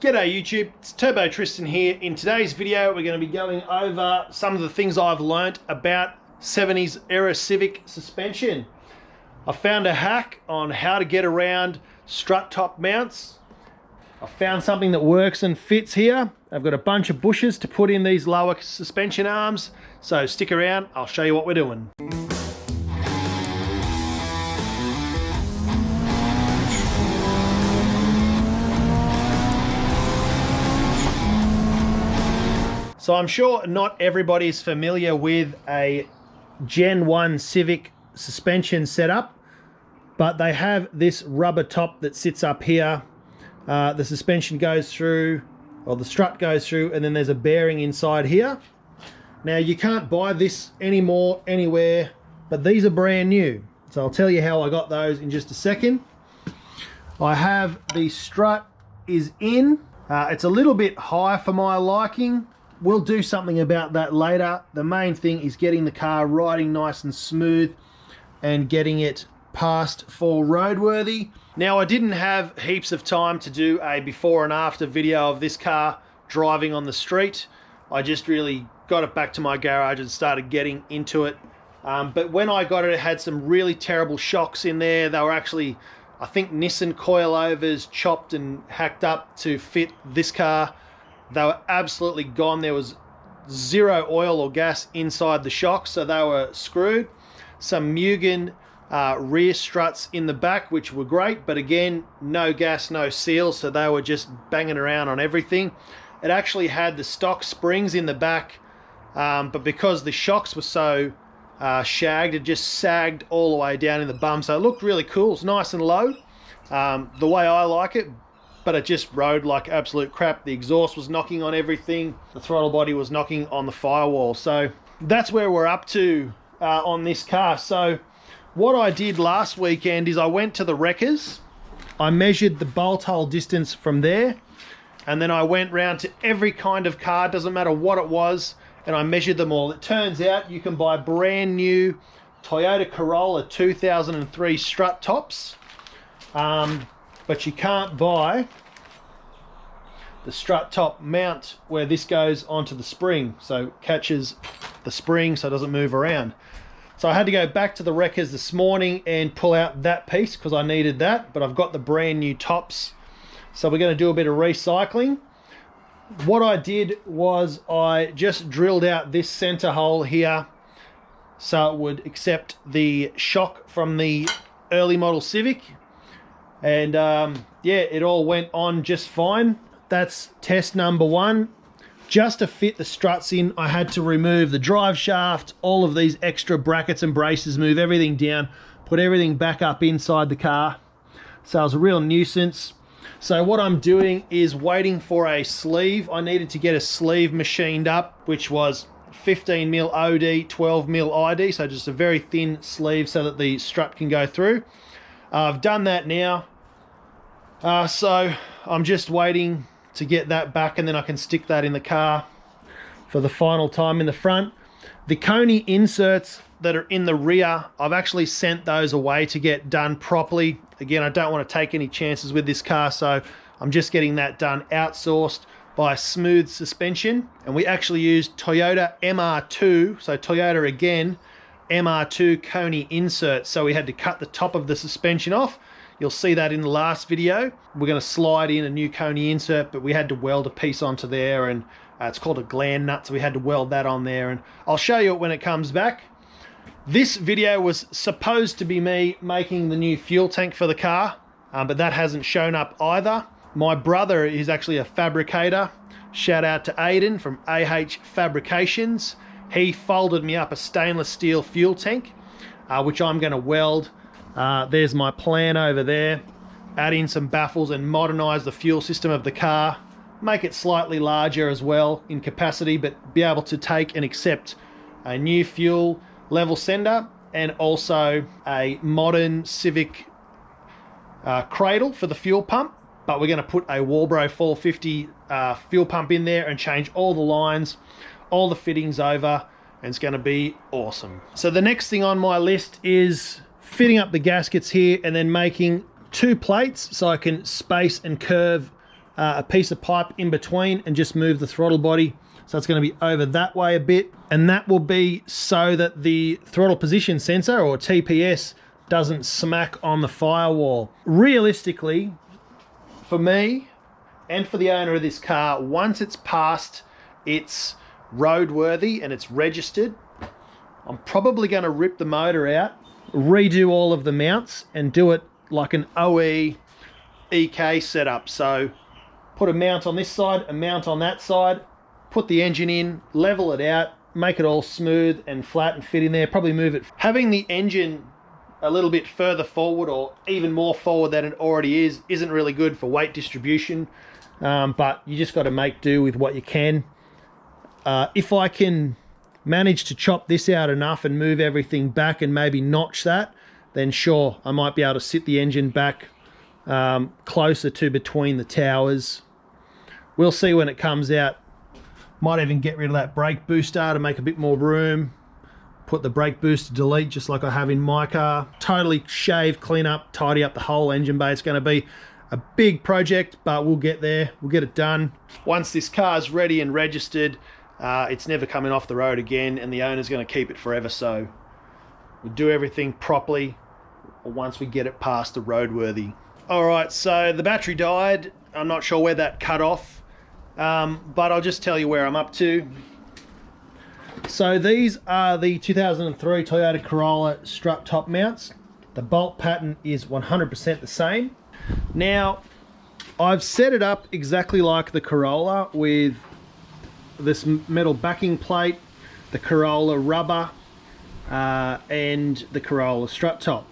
G'day YouTube, it's Turbo Tristan here. In today's video we're going to be going over some of the things I've learnt about 70s era Civic suspension. I found a hack on how to get around strut top mounts. I found something that works and fits here. I've got a bunch of bushes to put in these lower suspension arms, so stick around, I'll show you what we're doing. So I'm sure not everybody is familiar with a Gen 1 Civic suspension setup, but they have this rubber top that sits up here. The suspension goes through, or the strut goes through, and then there's a bearing inside here. Now you can't buy this anymore anywhere, but these are brand new. So I'll tell you how I got those in just a second. I have the strut is in. It's a little bit high for my liking. We'll do something about that later. The main thing is getting the car riding nice and smooth and getting it passed for roadworthy. Now I didn't have heaps of time to do a before and after video of this car driving on the street. I just really got it back to my garage and started getting into it. But when I got it, it had some really terrible shocks in there. They were actually, I think, Nissan coilovers chopped and hacked up to fit this car. They were absolutely gone. There was zero oil or gas inside the shocks, so they were screwed. Some Mugen rear struts in the back, which were great, but again, no gas, no seal, so they were just banging around on everything. It actually had the stock springs in the back, but because the shocks were so shagged, it just sagged all the way down in the bum, so it looked really cool. It's nice and low, the way I like it. But it just rode like absolute crap. The exhaust was knocking on everything. The throttle body was knocking on the firewall. So that's where we're up to on this car. So what I did last weekend is I went to the wreckers. I measured the bolt hole distance from there. And then I went round to every kind of car, doesn't matter what it was, and I measured them all. It turns out you can buy brand new Toyota Corolla 2003 strut tops. But you can't buy the strut top mount where this goes onto the spring, so it catches the spring so it doesn't move around. So I had to go back to the wreckers this morning and pull out that piece because I needed that, but I've got the brand new tops. So we're going to do a bit of recycling. What I did was I just drilled out this center hole here so it would accept the shock from the early model Civic. And yeah, it all went on just fine. That's test number one. Just to fit the struts in, I had to remove the drive shaft, all of these extra brackets and braces, move everything down, put everything back up inside the car. So it was a real nuisance. So what I'm doing is waiting for a sleeve. I needed to get a sleeve machined up, which was 15mm OD, 12mm ID, so just a very thin sleeve so that the strut can go through. I've done that now. So I'm just waiting to get that back, and then I can stick that in the car for the final time in the front. The Coney inserts that are in the rear, I've actually sent those away to get done properly. Again, I don't want to take any chances with this car, so I'm just getting that done outsourced by Smooth Suspension. And we actually used Toyota MR2, so Toyota again, MR2 Coney inserts. So we had to cut the top of the suspension off. You'll see that in the last video. We're going to slide in a new Coney insert, but we had to weld a piece onto there, and it's called a gland nut, so we had to weld that on there, and I'll show you it when it comes back. This video was supposed to be me making the new fuel tank for the car, but that hasn't shown up either. My brother is actually a fabricator. Shout out to Aiden from AH Fabrications. He folded me up a stainless steel fuel tank, which I'm going to weld. There's my plan over there. Add in some baffles and modernize the fuel system of the car. Make it slightly larger as well in capacity, but be able to take and accept a new fuel level sender and also a modern Civic cradle for the fuel pump. But we're going to put a Walbro 450 fuel pump in there and change all the lines, all the fittings over, and it's going to be awesome. So the next thing on my list is fitting up the gaskets here and then making two plates so I can space and curve a piece of pipe in between and just move the throttle body. So it's going to be over that way a bit, and that will be so that the throttle position sensor, or TPS, doesn't smack on the firewall. Realistically, for me and for the owner of this car, once it's past its roadworthy and it's registered, I'm probably going to rip the motor out, redo all of the mounts, and do it like an OE EK setup. So put a mount on this side, a mount on that side, put the engine in, level it out, make it all smooth and flat and fit in there, probably move it. Having the engine a little bit further forward, or even more forward than it already is, isn't really good for weight distribution, but you just got to make do with what you can. If I can manage to chop this out enough and move everything back and maybe notch that, then sure, I might be able to sit the engine back closer to between the towers. We'll see when it comes out. Might even get rid of that brake booster to make a bit more room. Put the brake booster delete just like I have in my car. Totally shave, clean up, tidy up the whole engine bay. It's going to be a big project, but we'll get there. We'll get it done. Once this car's ready and registered, it's never coming off the road again, and the owner's going to keep it forever. So we'll do everything properly once we get it past the roadworthy. All right, so the battery died. I'm not sure where that cut off. But I'll just tell you where I'm up to. So these are the 2003 Toyota Corolla strut top mounts. The bolt pattern is 100% the same. Now, I've set it up exactly like the Corolla with this metal backing plate, the Corolla rubber, and the Corolla strut top.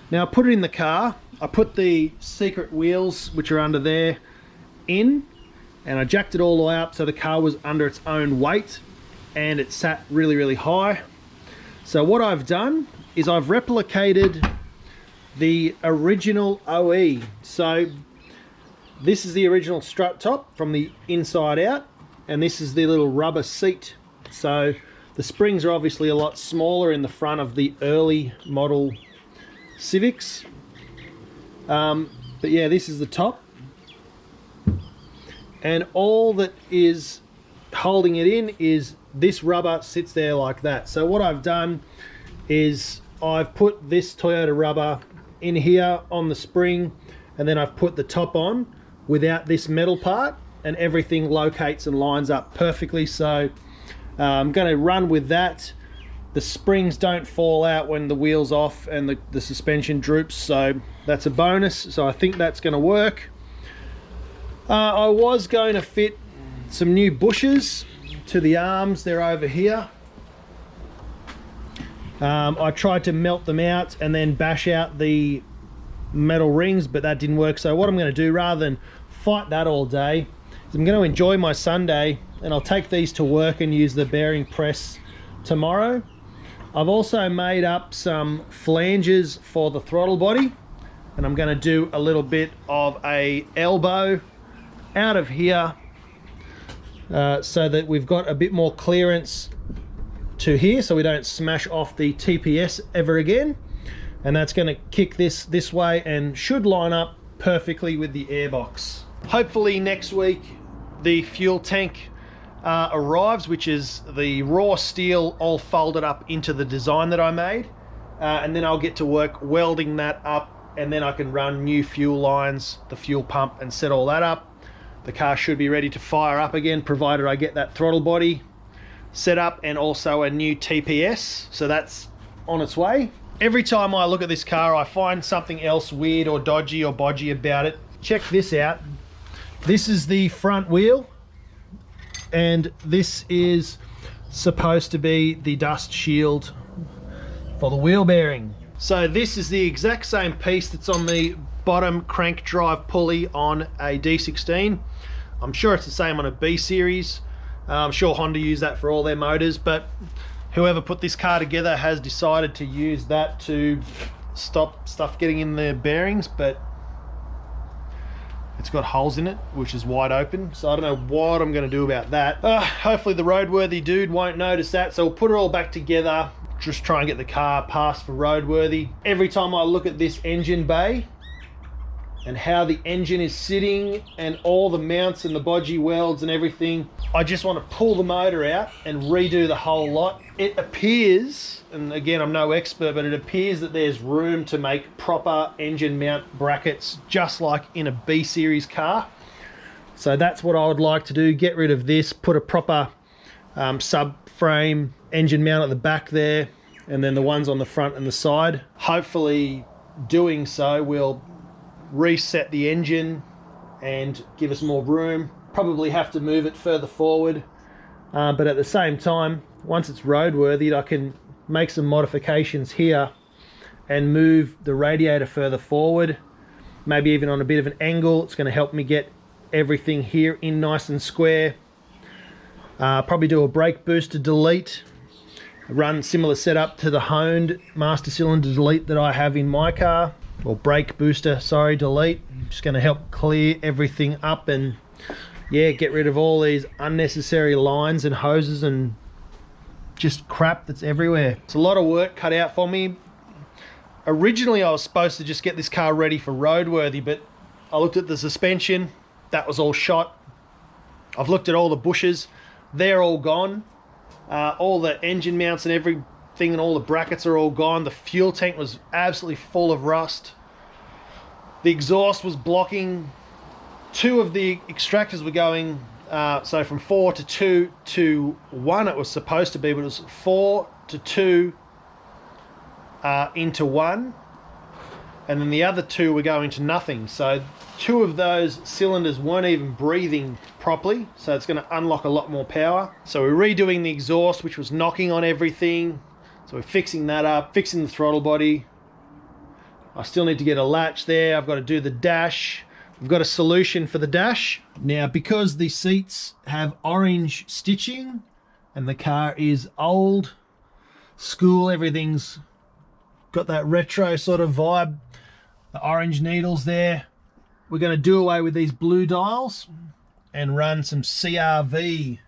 Now, I put it in the car. I put the secret wheels, which are under there, in, and I jacked it all the way up so the car was under its own weight, and it sat really, really high. So what I've done is I've replicated the original OE. So this is the original strut top from the inside out, and this is the little rubber seat. So the springs are obviously a lot smaller in the front of the early model Civics. But yeah, this is the top. And all that is holding it in is this rubber sits there like that. So what I've done is I've put this Toyota rubber in here on the spring, and then I've put the top on without this metal part, and everything locates and lines up perfectly. So I'm going to run with that. The springs don't fall out when the wheel's off and the suspension droops, so that's a bonus. So I think that's going to work. I was going to fit some new bushes to the arms. They're over here. I tried to melt them out and then bash out the metal rings, but that didn't work. So what I'm going to do, rather than fight that all day, is I'm going to enjoy my Sunday, and I'll take these to work and use the bearing press tomorrow. I've also made up some flanges for the throttle body, and I'm going to do a little bit of a elbow out of here so that we've got a bit more clearance to here, so we don't smash off the TPS ever again. And that's going to kick this way and should line up perfectly with the airbox. Hopefully next week the fuel tank arrives, which is the raw steel all folded up into the design that I made, and then I'll get to work welding that up, and then I can run new fuel lines, the fuel pump, and set all that up. The car should be ready to fire up again, provided I get that throttle body set up and also a new TPS. So that's on its way. Every time I look at this car, I find something else weird or dodgy or bodgy about it. Check this out. This is the front wheel, and this is supposed to be the dust shield for the wheel bearing. So this is the exact same piece that's on the bottom crank drive pulley on a D16. I'm sure it's the same on a B series. I'm sure Honda use that for all their motors, but whoever put this car together has decided to use that to stop stuff getting in the bearings, but it's got holes in it, which is wide open. So I don't know what I'm going to do about that. Hopefully the roadworthy dude won't notice that. So we'll put it all back together, just try and get the car passed for roadworthy. Every time I look at this engine bay, and how the engine is sitting and all the mounts and the bodgy welds and everything. I just want to pull the motor out and redo the whole lot. It appears, and again I'm no expert, but it appears that there's room to make proper engine mount brackets just like in a B series car. So that's what I would like to do, get rid of this, put a proper subframe engine mount at the back there, and then the ones on the front and the side. Hopefully doing so will reset the engine and give us more room. Probably have to move it further forward, but at the same time, once it's roadworthy, I can make some modifications here and move the radiator further forward, maybe even on a bit of an angle. It's going to help me get everything here in nice and square. Probably do a brake booster delete, run similar setup to the honed master cylinder delete that I have in my car, or brake booster, sorry, delete. Just going to help clear everything up and yeah, get rid of all these unnecessary lines and hoses and just crap that's everywhere. It's a lot of work cut out for me. Originally I was supposed to just get this car ready for roadworthy, but I looked at the suspension, that was all shot. I've looked at all the bushes, they're all gone. All the engine mounts and everything and all the brackets are all gone. The fuel tank was absolutely full of rust. The exhaust was blocking. 2 of the extractors were going, so from 4 to 2 to 1 it was supposed to be, but it was 4 to 2 into 1. And then the other 2 were going to nothing. So 2 of those cylinders weren't even breathing properly. So it's going to unlock a lot more power. So we're redoing the exhaust, which was knocking on everything. So we're fixing that up, fixing the throttle body. I still need to get a latch there. I've got to do the dash. We've got a solution for the dash. Now, because the seats have orange stitching and the car is old school, everything's got that retro sort of vibe, the orange needles there, we're going to do away with these blue dials and run some CRV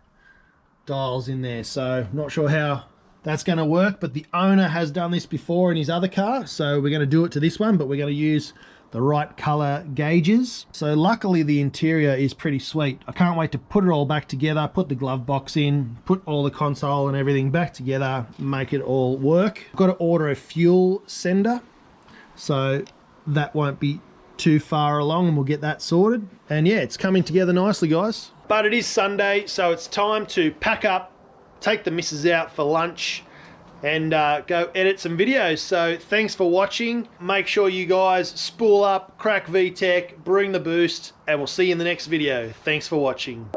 dials in there. So not sure how that's going to work, but the owner has done this before in his other car, so we're going to do it to this one, but we're going to use the right color gauges. So luckily the interior is pretty sweet. I can't wait to put it all back together, put the glove box in, put all the console and everything back together, make it all work. I've got to order a fuel sender, so that won't be too far along and we'll get that sorted. And yeah, it's coming together nicely, guys. But it is Sunday, so it's time to pack up, take the missus out for lunch, and go edit some videos. So thanks for watching. Make sure you guys spool up, crack VTEC, bring the boost, and we'll see you in the next video. Thanks for watching.